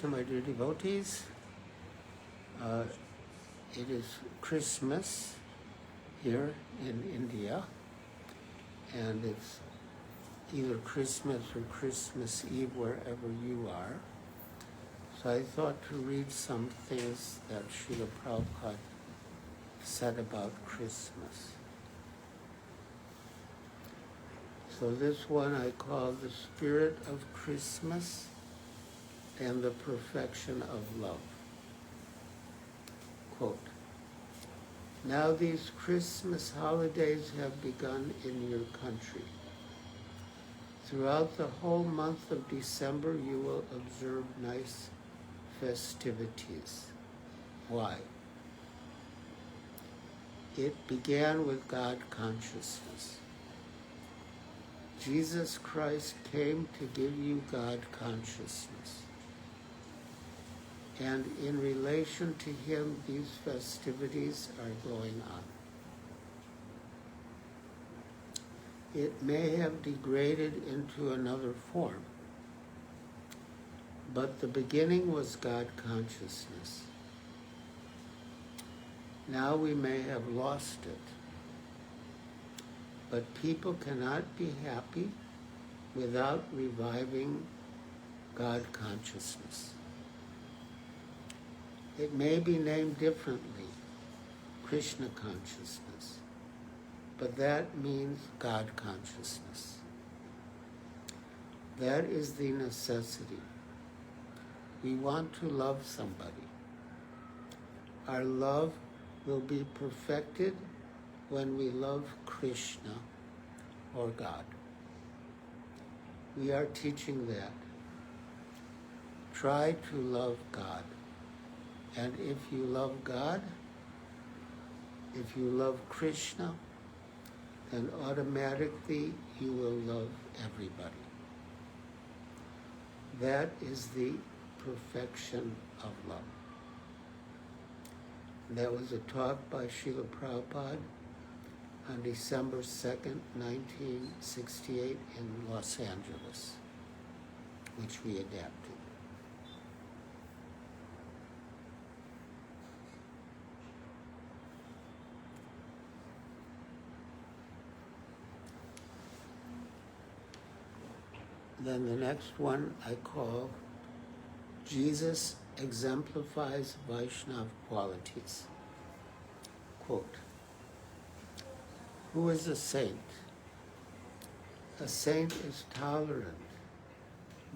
Krishna, my dear devotees. It is Christmas here in India, and it's either Christmas or Christmas Eve wherever you are. So I thought to read some things that Srila Prabhupada said about Christmas. So this one I call the Spirit of Christmas and the Perfection of Love. Quote, now these Christmas holidays have begun in your country. Throughout the whole month of December, you will observe nice festivities. Why? It began with God consciousness. Jesus Christ came to give you God consciousness. And in relation to him, these festivities are going on. It may have degraded into another form, but the beginning was God consciousness. Now we may have lost it, but people cannot be happy without reviving God consciousness. It may be named differently, Krishna consciousness, but that means God consciousness. That is the necessity. We want to love somebody. Our love will be perfected when we love Krishna or God. We are teaching that. Try to love God. And if you love God, if you love Krishna, then automatically you will love everybody. That is the perfection of love. That was a talk by Srila Prabhupada on December 2nd, 1968 in Los Angeles, which we adapted. Then the next one I call Jesus Exemplifies Vaishnava Qualities. Quote, who is a saint? A saint is tolerant,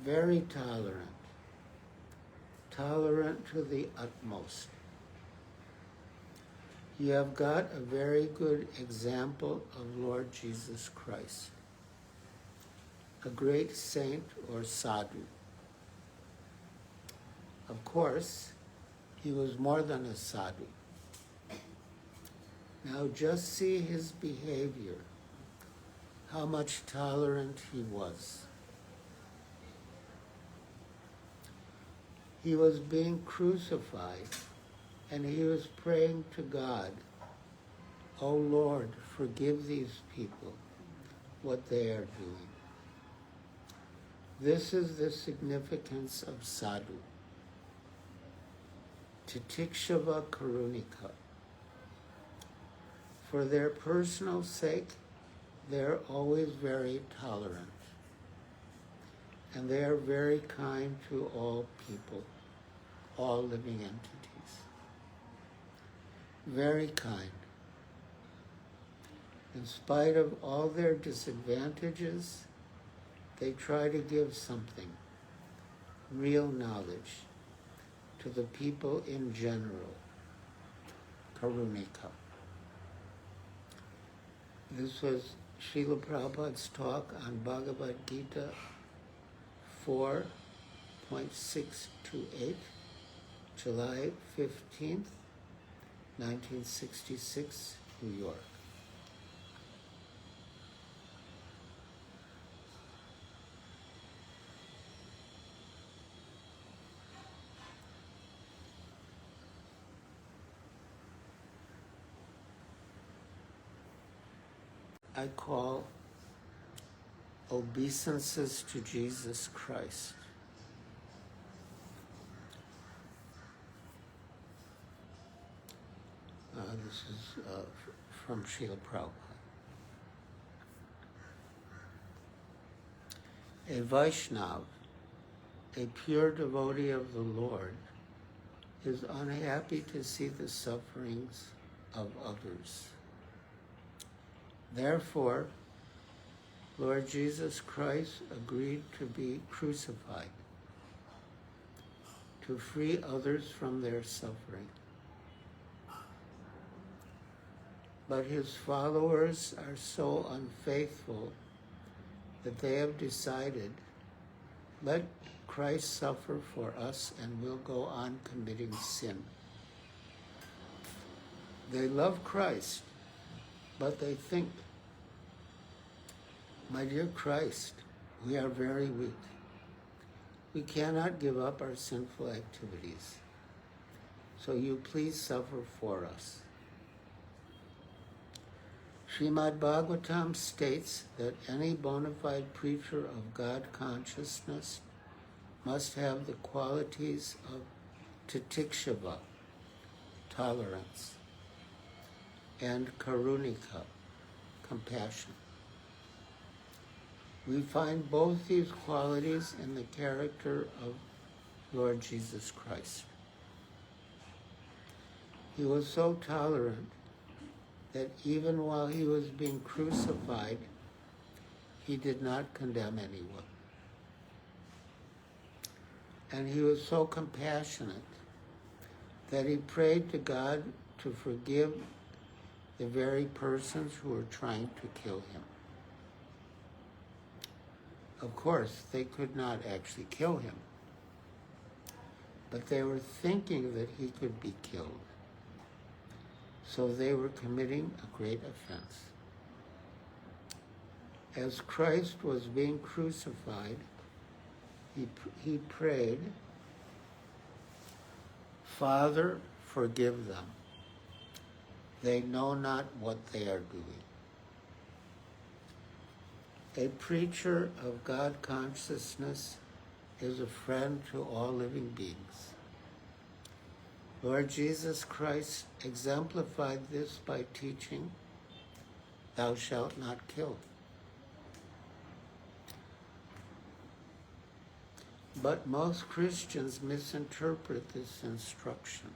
very tolerant, tolerant to the utmost. You have got a very good example of Lord Jesus Christ, a great saint or sadhu. Of course, he was more than a sadhu. Now just see his behavior, how much tolerant he was. He was being crucified, and he was praying to God, "O Lord, forgive these people what they are doing." This is the significance of sadhu. Titikshava karunika. For their personal sake, they're always very tolerant. And they are very kind to all people, all living entities. Very kind. In spite of all their disadvantages, they try to give something, real knowledge, to the people in general. Karunika. This was Srila Prabhupada's talk on Bhagavad Gita 4.628, July 15th, 1966, New York. I call obeisances to Jesus Christ. This is from Srila Prabhupada. A Vaishnava, a pure devotee of the Lord, is unhappy to see the sufferings of others. Therefore, Lord Jesus Christ agreed to be crucified, to free others from their suffering. But his followers are so unfaithful that they have decided, let Christ suffer for us and we'll go on committing sin. They love Christ, but they think, my dear Christ, we are very weak. We cannot give up our sinful activities. So you please suffer for us. Srimad Bhagavatam states that any bona fide preacher of God consciousness must have the qualities of titikshava, tolerance, and karunika, compassion. We find both these qualities in the character of Lord Jesus Christ. He was so tolerant that even while he was being crucified, he did not condemn anyone. And he was so compassionate that he prayed to God to forgive the very persons who were trying to kill him. Of course, they could not actually kill him, but they were thinking that he could be killed. So they were committing a great offense. As Christ was being crucified, he prayed, Father, forgive them. They know not what they are doing. A preacher of God consciousness is a friend to all living beings. Lord Jesus Christ exemplified this by teaching, thou shalt not kill. But most Christians misinterpret this instruction.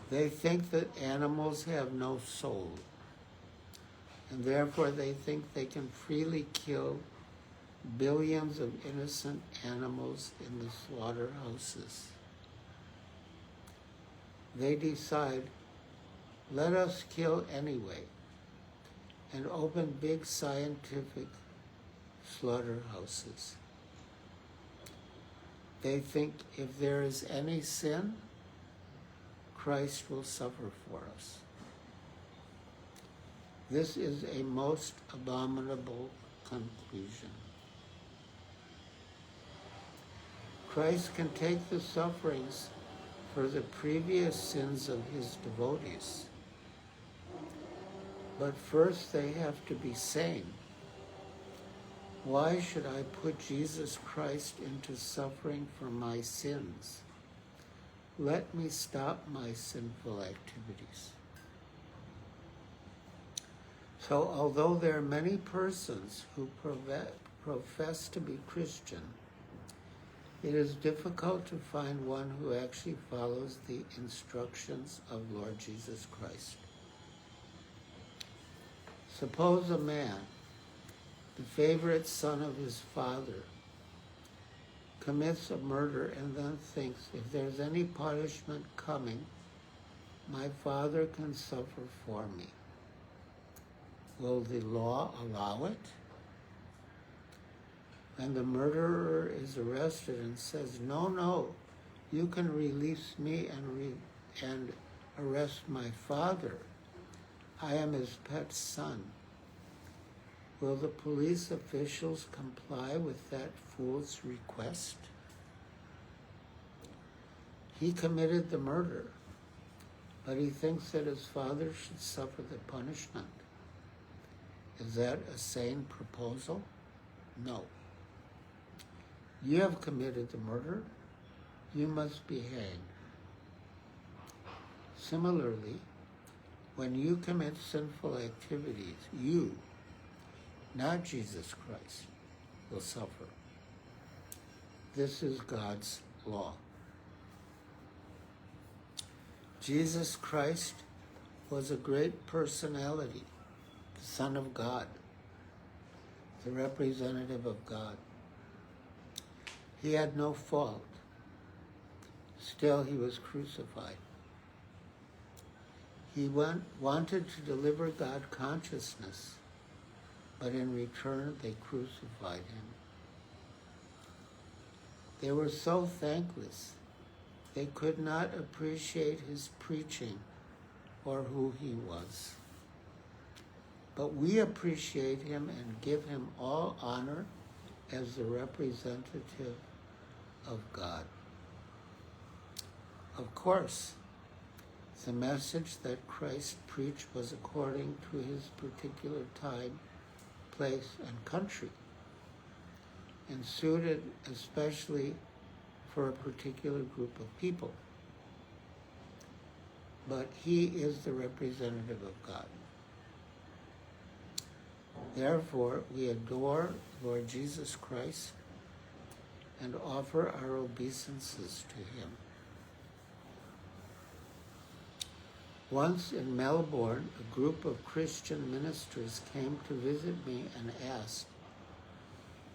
They think that animals have no soul, and therefore they think they can freely kill billions of innocent animals in the slaughterhouses. They decide, let us kill anyway, and open big scientific slaughterhouses. They think if there is any sin, Christ will suffer for us. This is a most abominable conclusion. Christ can take the sufferings for the previous sins of his devotees. But first they have to be sane. Why should I put Jesus Christ into suffering for my sins? Let me stop my sinful activities. So although there are many persons who profess to be Christian, it is difficult to find one who actually follows the instructions of Lord Jesus Christ. Suppose a man, the favorite son of his father, commits a murder and then thinks, if there's any punishment coming, my father can suffer for me. Will the law allow it? And the murderer is arrested and says, no, you can release me and arrest my father. I am his pet son. Will the police officials comply with that fool's request? He committed the murder, but he thinks that his father should suffer the punishment. Is that a sane proposal? No. You have committed the murder. You must be hanged. Similarly, when you commit sinful activities, you, not Jesus Christ, will suffer. This is God's law. Jesus Christ was a great personality, the Son of God, the representative of God. He had no fault. Still, he was crucified. He wanted to deliver God consciousness, but in return they crucified him. They were so thankless, they could not appreciate his preaching or who he was. But we appreciate him and give him all honor as the representative of God. Of course, the message that Christ preached was according to his particular time, place, and country, and suited especially for a particular group of people. But he is the representative of God. Therefore, we adore Lord Jesus Christ and offer our obeisances to him. Once in Melbourne, a group of Christian ministers came to visit me and asked,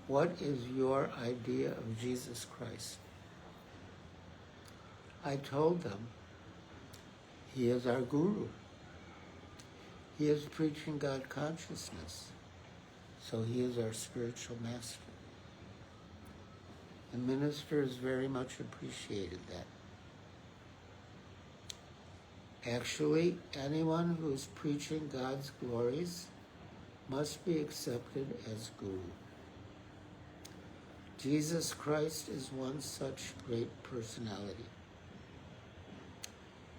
"What is your idea of Jesus Christ?" I told them, "He is our guru. He is preaching God consciousness, so he is our spiritual master." The ministers very much appreciated that. Actually, anyone who is preaching God's glories must be accepted as guru. Jesus Christ is one such great personality.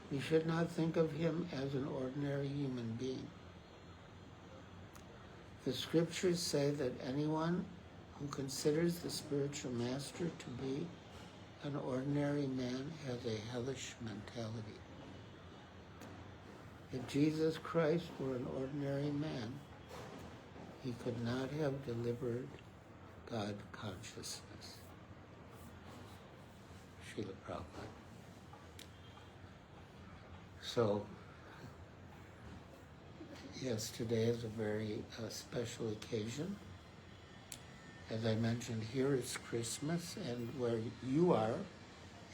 We should not think of him as an ordinary human being. The scriptures say that anyone who considers the spiritual master to be an ordinary man has a hellish mentality. If Jesus Christ were an ordinary man, he could not have delivered God consciousness. Srila Prabhupada. So, yes, today is a very special occasion. As I mentioned, here is Christmas, and where you are,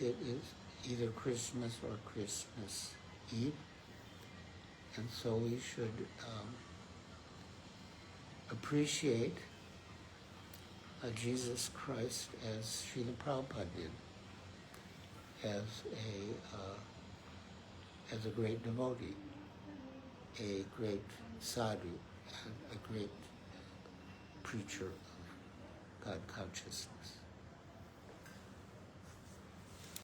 it is either Christmas or Christmas Eve. And so we should appreciate Jesus Christ as Srila Prabhupada did, as a great devotee, a great sadhu, and a great preacher of God consciousness.